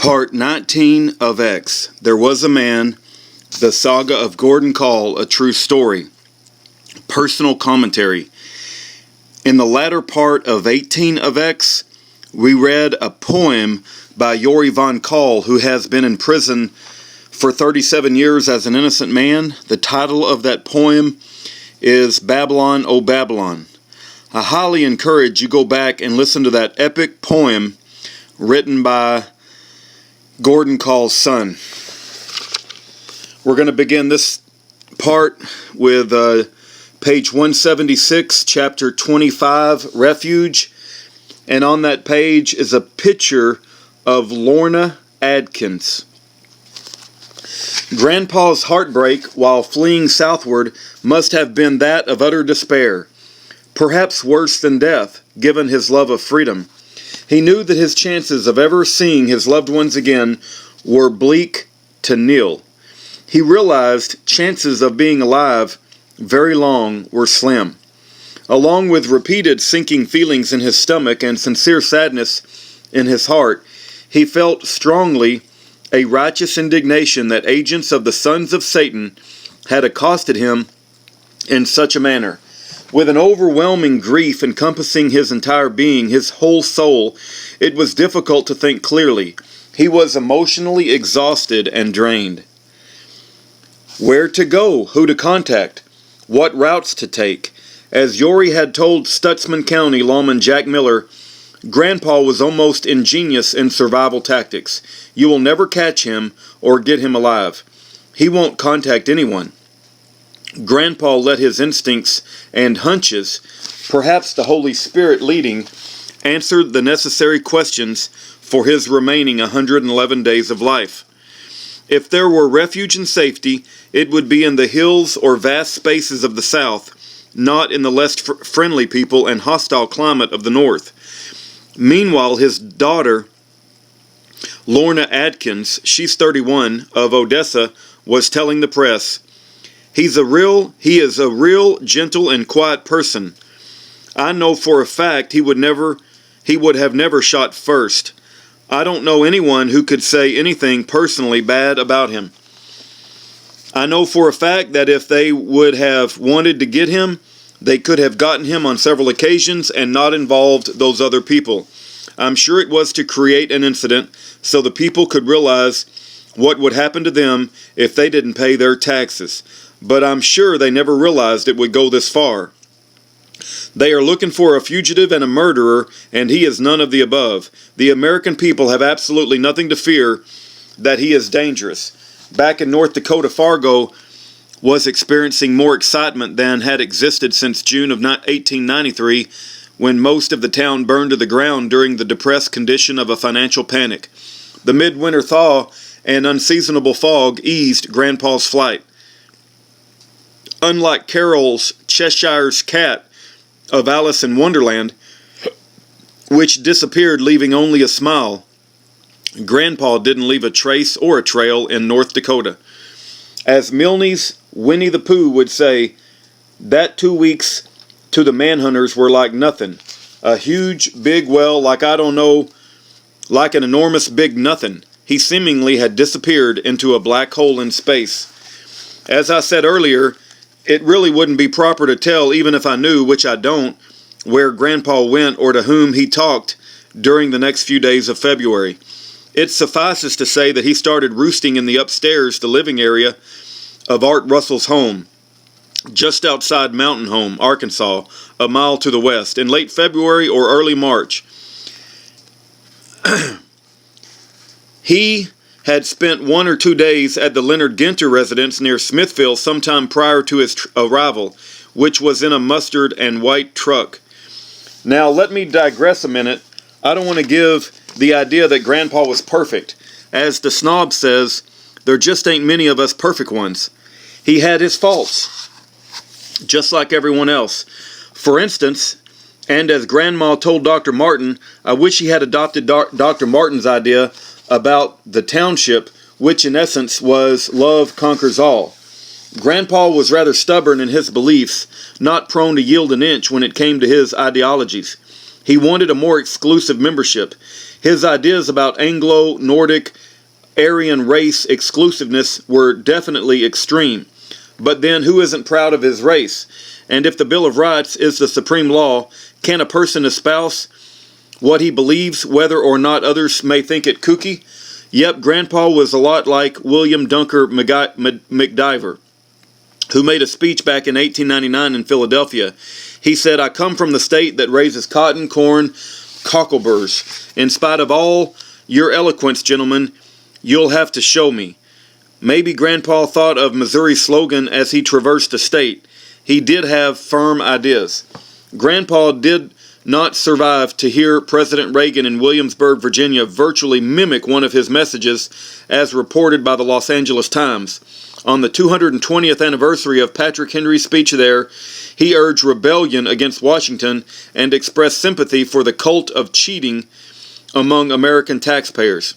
Part 19 of X. There was a man, the saga of Kahl, a true story. Personal commentary. In the latter part of 18 of X, we read a poem by Yuri von Kahl, who has been in prison for 37 years as an innocent man. The title of that poem is Babylon, O Babylon. I highly encourage you go back and listen to that epic poem written by Kahl's son. We're going to begin this part with page 176, chapter 25, Refuge. And on that page is a picture of Lorna Adkins. Grandpa's heartbreak while fleeing southward must have been that of utter despair, perhaps worse than death, given his love of freedom. He knew that his chances of ever seeing his loved ones again were bleak to nil. He realized chances of being alive very long were slim. Along with repeated sinking feelings in his stomach and sincere sadness in his heart, he felt strongly a righteous indignation that agents of the sons of Satan had accosted him in such a manner. With an overwhelming grief encompassing his entire being, his whole soul, it was difficult to think clearly. He was emotionally exhausted and drained. Where to go? Who to contact? What routes to take? As Yuri had told Stutzman County lawman Jack Miller, Grandpa was almost ingenious in survival tactics. You will never catch him or get him alive. He won't contact anyone. Grandpa let his instincts and hunches, perhaps the Holy Spirit leading, answer the necessary questions for his remaining 111 days of life. If there were refuge and safety, it would be in the hills or vast spaces of the South, not in the less friendly people and hostile climate of the North. Meanwhile, his daughter, Lorna Adkins, she's 31, of Odessa, was telling the press, He is a real gentle and quiet person. I know for a fact he would have never shot first. I don't know anyone who could say anything personally bad about him. I know for a fact that if they would have wanted to get him, they could have gotten him on several occasions and not involved those other people. I'm sure it was to create an incident so the people could realize what would happen to them if they didn't pay their taxes. But I'm sure they never realized it would go this far. They are looking for a fugitive and a murderer, and he is none of the above. The American people have absolutely nothing to fear that he is dangerous. Back in North Dakota, Fargo was experiencing more excitement than had existed since June of 1893, when most of the town burned to the ground during the depressed condition of a financial panic. The midwinter thaw and unseasonable fog eased Grandpa's flight. Unlike Carol's Cheshire's cat of Alice in Wonderland, which disappeared leaving only a smile, Grandpa didn't leave a trace or a trail in North Dakota. As Milne's Winnie the Pooh would say, that 2 weeks to the manhunters were like nothing. A huge, big well, like an enormous big nothing. He seemingly had disappeared into a black hole in space. As I said earlier, it really wouldn't be proper to tell, even if I knew, which I don't, where Grandpa went or to whom he talked during the next few days of February. It suffices to say that he started roosting in the upstairs, the living area of Art Russell's home, just outside Mountain Home, Arkansas, a mile to the west, in late February or early March. He had spent 1 or 2 days at the Leonard Ginter residence near Smithville sometime prior to his arrival, which was in a mustard and white truck. Now, let me digress a minute. I don't want to give the idea that Grandpa was perfect. As the snob says, there just ain't many of us perfect ones. He had his faults, just like everyone else. For instance, and as Grandma told Dr. Martin, I wish he had adopted Dr. Martin's idea about the township, which in essence was love conquers all. Grandpa was rather stubborn in his beliefs, not prone to yield an inch when it came to his ideologies. He wanted a more exclusive membership. His ideas about Anglo-Nordic Aryan race exclusiveness were definitely extreme. But then, who isn't proud of his race? And if the Bill of Rights is the supreme law, can a person espouse what he believes, whether or not others may think it kooky? Yep, Grandpa was a lot like William Dunker McDiver, who made a speech back in 1899 in Philadelphia. He said, "I come from the state that raises cotton, corn, cockleburs. In spite of all your eloquence, gentlemen, you'll have to show me." Maybe Grandpa thought of Missouri's slogan as he traversed the state. He did have firm ideas. Grandpa did not survive to hear President Reagan in Williamsburg, Virginia, virtually mimic one of his messages, as reported by the Los Angeles Times. On the 220th anniversary of Patrick Henry's speech there, he urged rebellion against Washington and expressed sympathy for the cult of cheating among American taxpayers.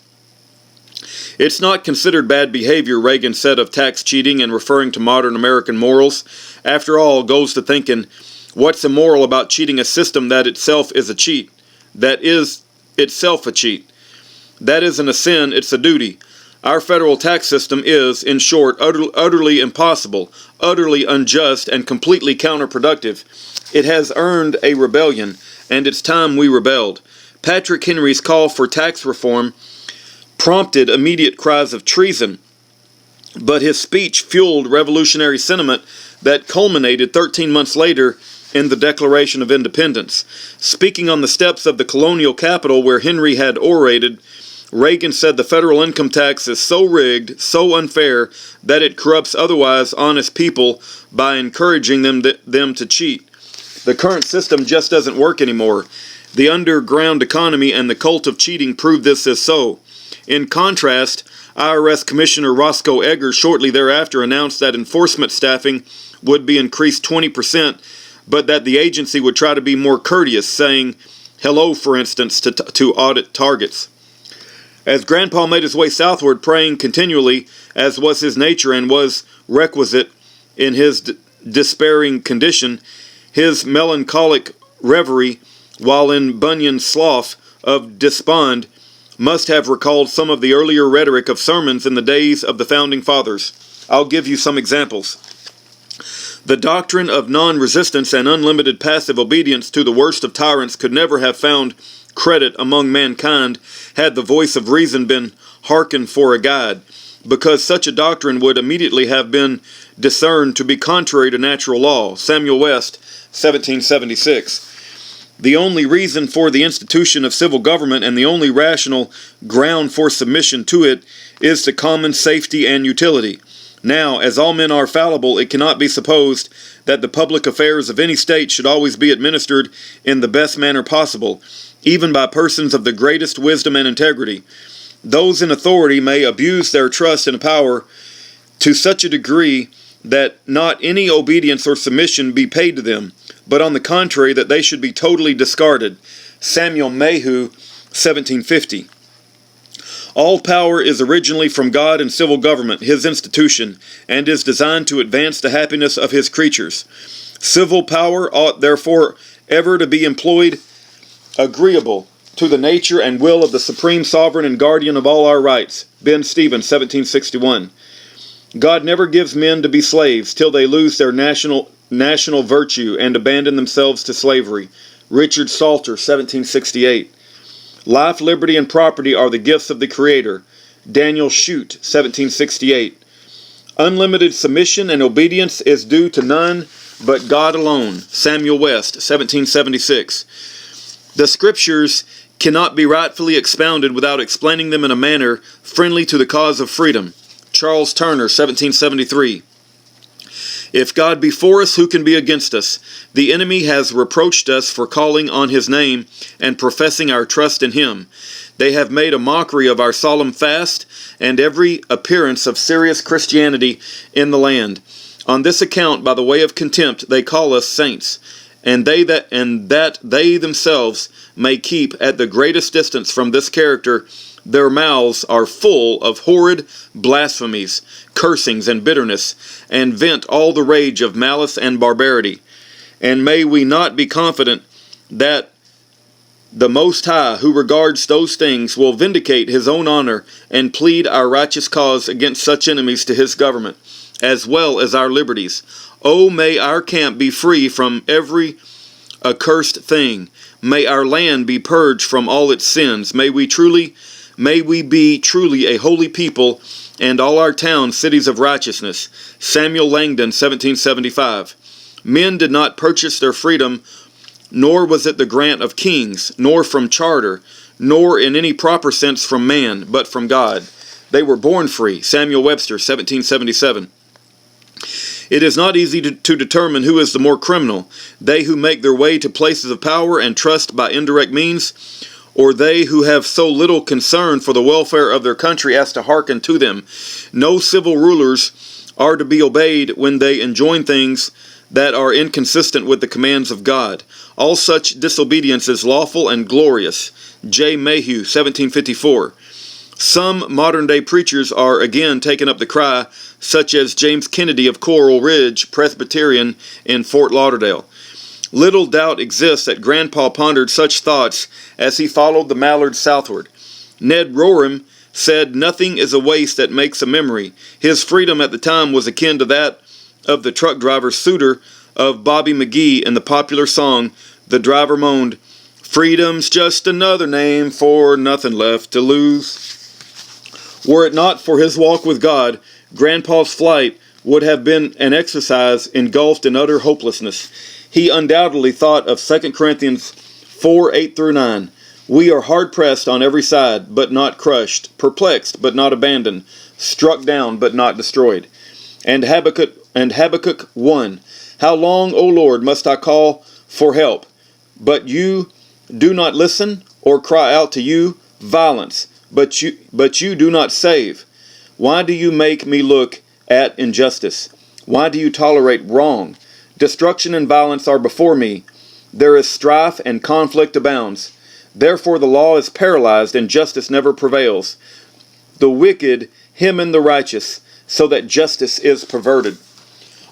"It's not considered bad behavior," Reagan said of tax cheating and referring to modern American morals. "After all, goes to thinking, what's immoral about cheating a system that itself is a cheat? That is itself a cheat. That isn't a sin, it's a duty. Our federal tax system is, in short, utterly impossible, utterly unjust, and completely counterproductive. It has earned a rebellion, and it's time we rebelled." Patrick Henry's call for tax reform prompted immediate cries of treason, but his speech fueled revolutionary sentiment that culminated 13 months later in the Declaration of Independence. Speaking on the steps of the colonial capital where Henry had orated, Reagan said the federal income tax is so rigged, so unfair, that it corrupts otherwise honest people by encouraging them to cheat. The current system just doesn't work anymore. The underground economy and the cult of cheating prove this is so. In contrast, IRS Commissioner Roscoe Eggers shortly thereafter announced that enforcement staffing would be increased 20%, but that the agency would try to be more courteous, saying hello, for instance, to audit targets. As Grandpa made his way southward, praying continually, as was his nature and was requisite in his despairing condition, his melancholic reverie, while in Bunyan's slough of despond, must have recalled some of the earlier rhetoric of sermons in the days of the Founding Fathers. I'll give you some examples. The doctrine of non-resistance and unlimited passive obedience to the worst of tyrants could never have found credit among mankind had the voice of reason been hearkened for a guide, because such a doctrine would immediately have been discerned to be contrary to natural law. Samuel West, 1776. The only reason for the institution of civil government and the only rational ground for submission to it is to common safety and utility. Now, as all men are fallible, it cannot be supposed that the public affairs of any state should always be administered in the best manner possible, even by persons of the greatest wisdom and integrity. Those in authority may abuse their trust and power to such a degree that not any obedience or submission be paid to them, but on the contrary that they should be totally discarded. Samuel Mayhew, 1750. All power is originally from God in civil government, his institution, and is designed to advance the happiness of his creatures. Civil power ought therefore ever to be employed agreeable to the nature and will of the supreme sovereign and guardian of all our rights. Ben Stevens, 1761. God never gives men to be slaves till they lose their national virtue and abandon themselves to slavery. Richard Salter, 1768. Life, liberty, and property are the gifts of the Creator. Daniel Shute, 1768. Unlimited submission and obedience is due to none but God alone. Samuel West, 1776. The Scriptures cannot be rightfully expounded without explaining them in a manner friendly to the cause of freedom. Charles Turner, 1773. If God be for us, who can be against us? The enemy has reproached us for calling on his name and professing our trust in him. They have made a mockery of our solemn fast and every appearance of serious Christianity in the land. On this account, by the way of contempt, they call us saints, and that they themselves may keep at the greatest distance from this character. Their mouths are full of horrid blasphemies, cursings, and bitterness, and vent all the rage of malice and barbarity. And may we not be confident that The Most High, who regards those things, will vindicate his own honor and plead our righteous cause against such enemies to his government, as well as our liberties. Oh, may our camp be free from every accursed thing. May our land be purged from all its sins. May we be truly a holy people, and all our towns cities of righteousness. Samuel Langdon, 1775. Men did not purchase their freedom, nor was it the grant of kings, nor from charter, nor in any proper sense from man, but from God. They were born free. Samuel Webster, 1777. It is not easy to determine who is the more criminal, they who make their way to places of power and trust by indirect means, or they who have so little concern for the welfare of their country as to hearken to them. No civil rulers are to be obeyed when they enjoin things that are inconsistent with the commands of God. All such disobedience is lawful and glorious. J. Mayhew, 1754. Some modern-day preachers are again taking up the cry, such as James Kennedy of Coral Ridge Presbyterian in Fort Lauderdale. Little doubt exists that Grandpa pondered such thoughts as he followed the mallards southward. Ned Rorem said, "Nothing is a waste that makes a memory." His freedom at the time was akin to that of the truck driver suitor of Bobby McGee in the popular song. The driver moaned, "Freedom's just another name for nothing left to lose." Were it not for his walk with God, Grandpa's flight would have been an exercise engulfed in utter hopelessness. He undoubtedly thought of 2 Corinthians 4:8-9. We are hard-pressed on every side, but not crushed, perplexed, but not abandoned, struck down, but not destroyed. And Habakkuk 1. How long, O Lord, must I call for help? But you do not listen, or cry out to you, violence, but you do not save. Why do you make me look at injustice? Why do you tolerate wrong? Destruction and violence are before me. There is strife and conflict abounds. Therefore the law is paralyzed and justice never prevails. The wicked hem in the righteous, so that justice is perverted.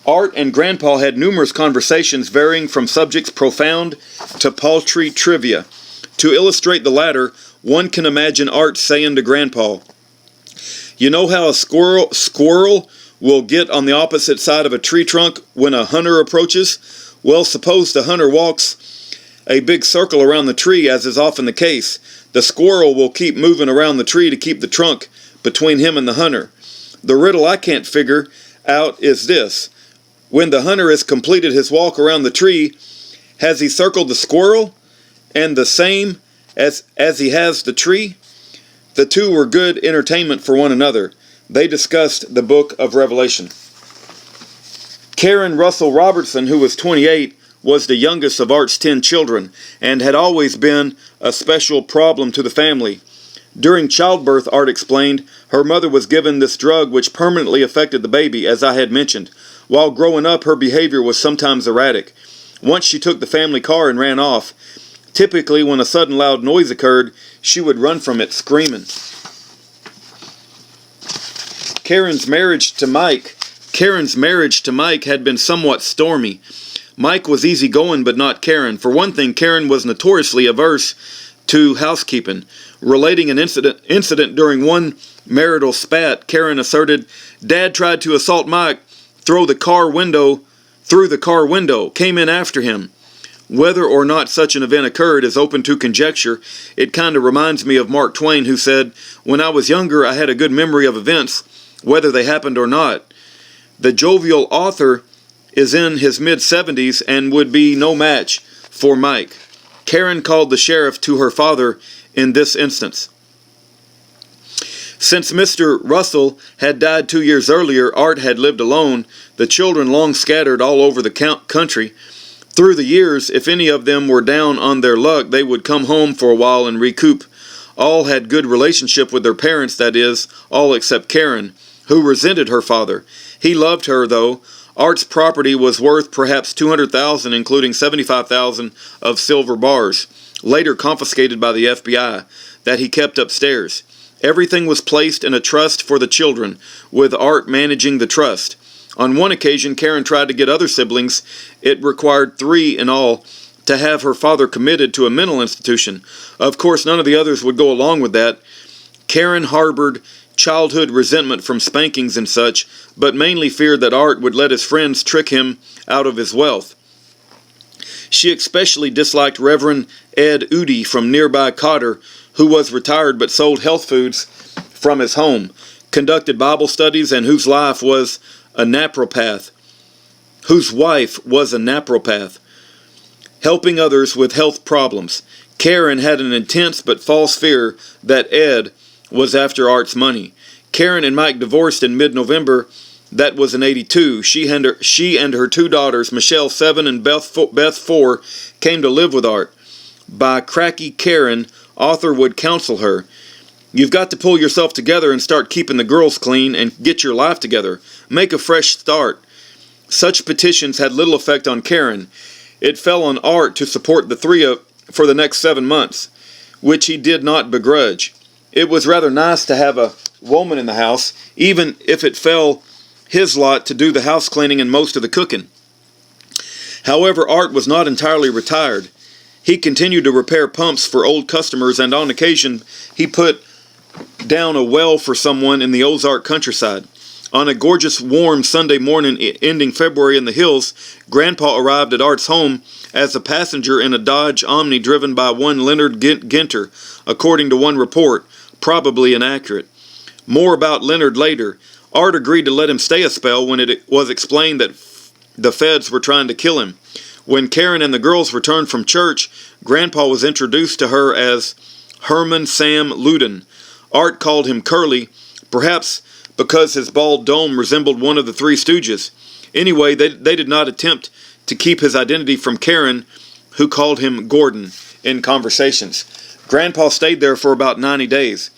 Art and Grandpa had numerous conversations varying from subjects profound to paltry trivia. To illustrate the latter, one can imagine Art saying to Grandpa, "You know how a squirrel will get on the opposite side of a tree trunk when a hunter approaches? Well, suppose the hunter walks a big circle around the tree, as is often the case. The squirrel will keep moving around the tree to keep the trunk between him and the hunter. The riddle I can't figure out is this. When the hunter has completed his walk around the tree, has he circled the squirrel and the same as he has the tree?" The two were good entertainment for one another. They discussed the book of Revelation. Karen Russell Robertson, who was 28, was the youngest of Art's 10 children, and had always been a special problem to the family. During childbirth, Art explained, her mother was given this drug which permanently affected the baby, as I had mentioned. While growing up, her behavior was sometimes erratic. Once she took the family car and ran off. Typically, when a sudden loud noise occurred, she would run from it screaming. Karen's marriage to Mike had been somewhat stormy. Mike was easygoing, but not Karen. For one thing, Karen was notoriously averse to housekeeping. Relating an incident during one marital spat, Karen asserted, "Dad tried to assault Mike through the car window, came in after him." Whether or not such an event occurred is open to conjecture. It kind of reminds me of Mark Twain, who said, "When I was younger, I had a good memory of events, whether they happened or not." The jovial author is in his mid-70s and would be no match for Mike. Karen called the sheriff to her father in this instance. Since Mr. Russell had died 2 years earlier, Art had lived alone, the children long scattered all over the country. Through the years, if any of them were down on their luck, they would come home for a while and recoup. All had good relationship with their parents, that is, all except Karen, who resented her father. He loved her, though. Art's property was worth perhaps $200,000, including $75,000 of silver bars, later confiscated by the FBI, that he kept upstairs. Everything was placed in a trust for the children, with Art managing the trust. On one occasion, Karen tried to get other siblings, it required 3 in all, to have her father committed to a mental institution. Of course, none of the others would go along with that. Karen harbored childhood resentment from spankings and such, but mainly feared that Art would let his friends trick him out of his wealth. She especially disliked Reverend Ed Udy from nearby Cotter, who was retired but sold health foods from his home, conducted Bible studies, and whose wife was a napropath, helping others with health problems. Karen had an intense but false fear that Ed was after Art's money. Karen and Mike divorced in mid-November. That was in '82. She and her two daughters, Michelle 7 and Beth 4, came to live with Art. By cracky Karen, Arthur would counsel her. You've got to pull yourself together and start keeping the girls clean and get your life together. Make a fresh start. Such petitions had little effect on Karen. It fell on Art to support the three for the next 7 months, which he did not begrudge. It was rather nice to have a woman in the house, even if it fell his lot to do the house cleaning and most of the cooking. However, Art was not entirely retired. He continued to repair pumps for old customers, and on occasion he put down a well for someone in the Ozark countryside. On a gorgeous warm Sunday morning ending February in the hills, Grandpa arrived at Art's home as a passenger in a Dodge Omni driven by one Leonard Ginter, according to one report, probably inaccurate. More about Leonard later. Art agreed to let him stay a spell when it was explained that the feds were trying to kill him. When Karen and the girls returned from church, Grandpa was introduced to her as Herman Sam Luden. Art called him Curly, perhaps because his bald dome resembled one of the Three Stooges. Anyway, they did not attempt to keep his identity from Karen, who called him Gordon in conversations. Grandpa stayed there for about 90 days.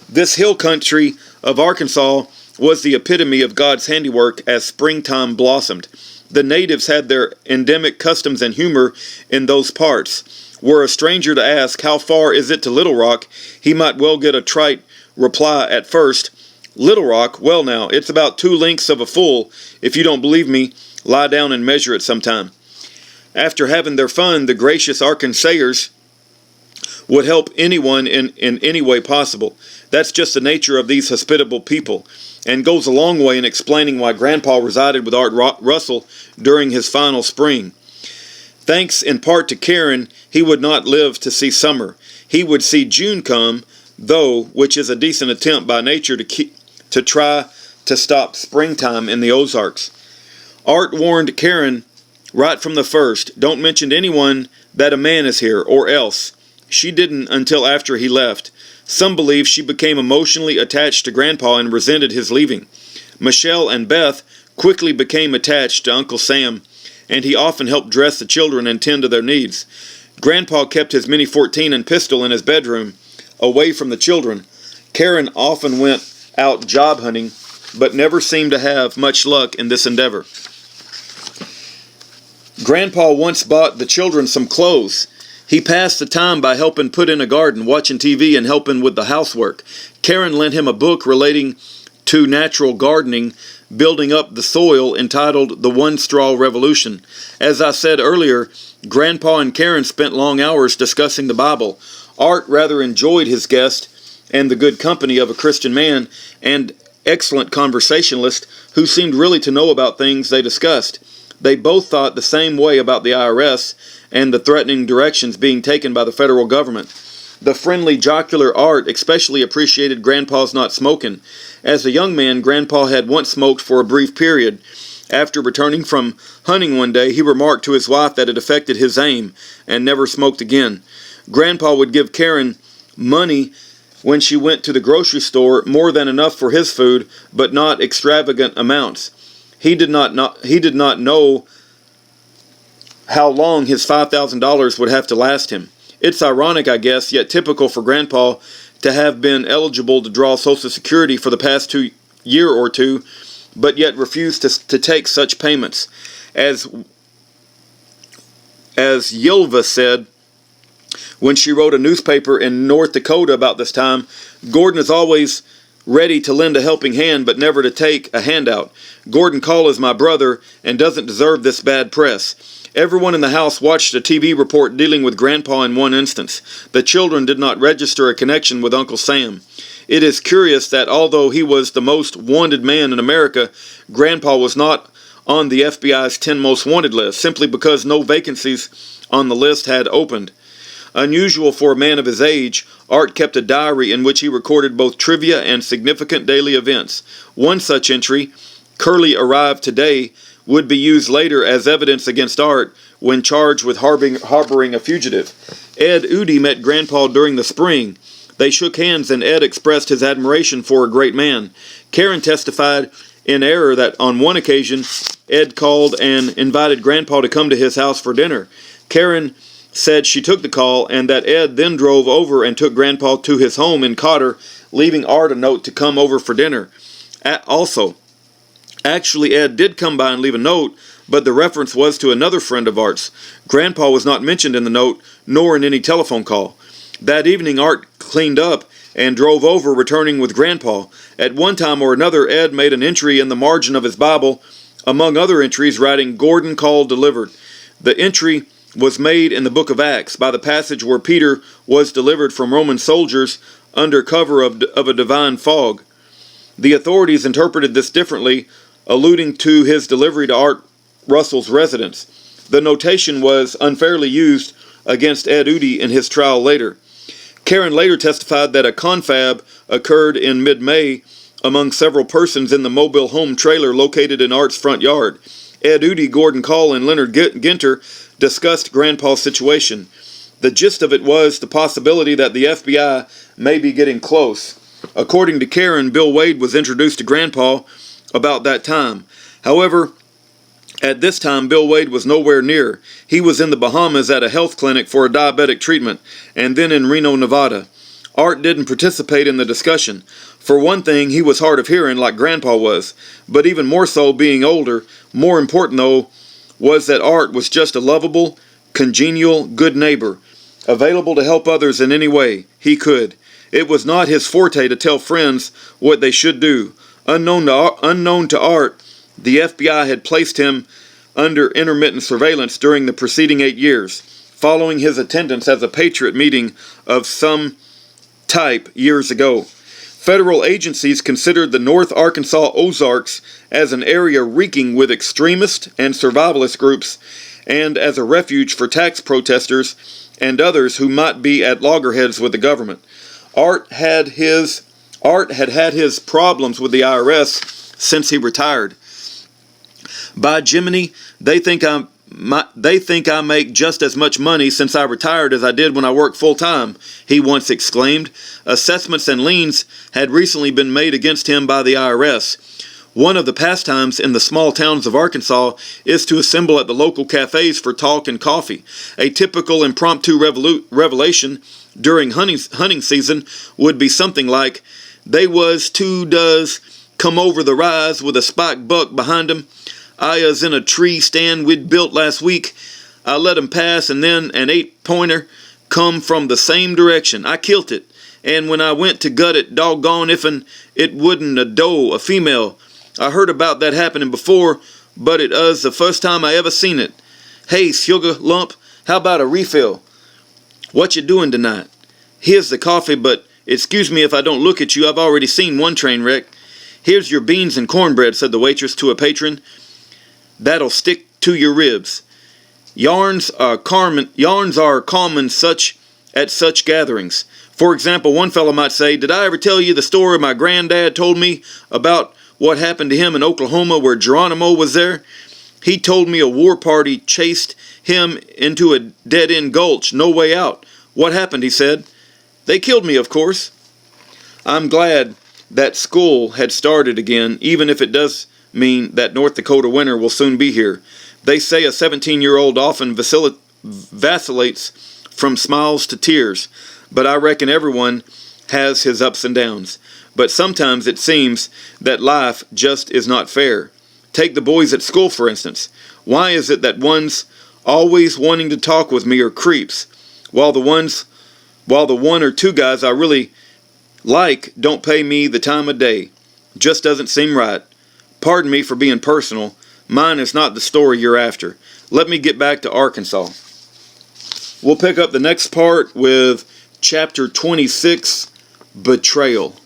This hill country of Arkansas was the epitome of God's handiwork as springtime blossomed. The natives had their endemic customs and humor in those parts. Were a stranger to ask, how far is it to Little Rock, he might well get a trite reply at first. Little Rock? Well now, it's about 2 lengths of a full. If you don't believe me, lie down and measure it sometime. After having their fun, the gracious Arkansasers would help anyone in any way possible. That's just the nature of these hospitable people, and goes a long way in explaining why Grandpa resided with Art Russell during his final spring. Thanks in part to Karen, he would not live to see summer. He would see June come, though, which is a decent attempt by nature to try to stop springtime in the Ozarks. Art warned Karen right from the first, don't mention to anyone that a man is here, or else. She didn't until after he left. Some believe she became emotionally attached to Grandpa and resented his leaving. Michelle and Beth quickly became attached to Uncle Sam, and he often helped dress the children and tend to their needs. Grandpa kept his Mini 14 and pistol in his bedroom, away from the children. Karen often went out job hunting, but never seemed to have much luck in this endeavor. Grandpa once bought the children some clothes. He passed the time by helping put in a garden, watching TV, and helping with the housework. Karen lent him a book relating to natural gardening, building up the soil, entitled The One Straw Revolution. As I said earlier, Grandpa and Karen spent long hours discussing the Bible. Art rather enjoyed his guest and the good company of a Christian man and excellent conversationalist who seemed really to know about things they discussed. They both thought the same way about the IRS and the threatening directions being taken by the federal government. The friendly, jocular Art especially appreciated Grandpa's not smoking. As a young man, Grandpa had once smoked for a brief period. After returning from hunting one day, he remarked to his wife that it affected his aim, and never smoked again. Grandpa would give Karen money when she went to the grocery store, more than enough for his food, but not extravagant amounts. He did not know how long his $5,000 would have to last him. It's ironic, I guess, yet typical for Grandpa to have been eligible to draw Social Security for the past year or two, but yet refused to take such payments. As Yilva said when she wrote a newspaper in North Dakota about this time, Gordon is always ready to lend a helping hand, but never to take a handout. Gordon Kahl is my brother and doesn't deserve this bad press. Everyone in the house watched a TV report dealing with Grandpa in one instance. The children did not register a connection with Uncle Sam. It is curious that although he was the most wanted man in America, Grandpa was not on the FBI's 10 most wanted list, simply because no vacancies on the list had opened. Unusual for a man of his age, Art kept a diary in which he recorded both trivia and significant daily events. One such entry, "Curly arrived today," would be used later as evidence against Art when charged with harboring a fugitive. Ed Udy met Grandpa during the spring. They shook hands and Ed expressed his admiration for a great man. Karen testified in error that on one occasion, Ed called and invited Grandpa to come to his house for dinner. Karen said she took the call and that Ed then drove over and took Grandpa to his home in Cotter, leaving Art a note to come over for dinner. Actually, Ed did come by and leave a note, but the reference was to another friend of Art's. Grandpa was not mentioned in the note, nor in any telephone call. That evening, Art cleaned up and drove over, returning with Grandpa. At one time or another, Ed made an entry in the margin of his Bible, among other entries, writing, "Gordon Kahl delivered." The entry was made in the book of Acts, by the passage where Peter was delivered from Roman soldiers under cover of a divine fog. The authorities interpreted this differently, alluding to his delivery to Art Russell's residence. The notation was unfairly used against Ed Udy in his trial later. Karen later testified that a confab occurred in mid-May among several persons in the mobile home trailer located in Art's front yard. Ed Udy, Gordon Kahl, and Leonard Ginter discussed Grandpa's situation. The gist of it was the possibility that the FBI may be getting close. According to Karen, Bill Wade was introduced to Grandpa about that time. However, at this time, Bill Wade was nowhere near. He was in the Bahamas at a health clinic for a diabetic treatment, and then in Reno, Nevada. Art didn't participate in the discussion. For one thing, he was hard of hearing like Grandpa was, but even more so being older. More important, though, was that Art was just a lovable, congenial, good neighbor, available to help others in any way he could. It was not his forte to tell friends what they should do. Unknown to Art, the FBI had placed him under intermittent surveillance during the preceding 8 years, following his attendance at a Patriot meeting of some type years ago. Federal agencies considered the North Arkansas Ozarks as an area reeking with extremist and survivalist groups and as a refuge for tax protesters and others who might be at loggerheads with the government. Art had had his problems with the IRS since he retired. "By Jiminy, they think I make just as much money since I retired as I did when I worked full-time," he once exclaimed. Assessments and liens had recently been made against him by the IRS. One of the pastimes in the small towns of Arkansas is to assemble at the local cafes for talk and coffee. A typical impromptu revelation during hunting season would be something like, "They was 2 does come over the rise with a spike buck behind 'em. I was in a tree stand we'd built last week. I let 'em pass, and then an 8-pointer come from the same direction. I killed it, and when I went to gut it, doggone if'n it wouldn't a doe, a female. I heard about that happening before, but it was the first time I ever seen it. Hey, sugar lump, how about a refill? What you doing tonight? Here's the coffee, but excuse me if I don't look at you. I've already seen one train wreck. Here's your beans and cornbread," said the waitress to a patron. "That'll stick to your ribs. Yarns are common at such gatherings. For example, one fellow might say, 'Did I ever tell you the story my granddad told me about what happened to him in Oklahoma where Geronimo was there? He told me a war party chased him into a dead-end gulch, no way out. What happened?' he said. 'They killed me, of course.'" I'm glad that school had started again, even if it does mean that North Dakota winter will soon be here. They say a 17-year-old often vacillates from smiles to tears, but I reckon everyone has his ups and downs. But sometimes it seems that life just is not fair. Take the boys at school, for instance. Why is it that ones always wanting to talk with me are creeps, while the one or two guys I really like don't pay me the time of day? Just doesn't seem right. Pardon me for being personal, Mine is not the story you're after. Let me get back to Arkansas. We'll pick up the next part with chapter 26, Betrayal.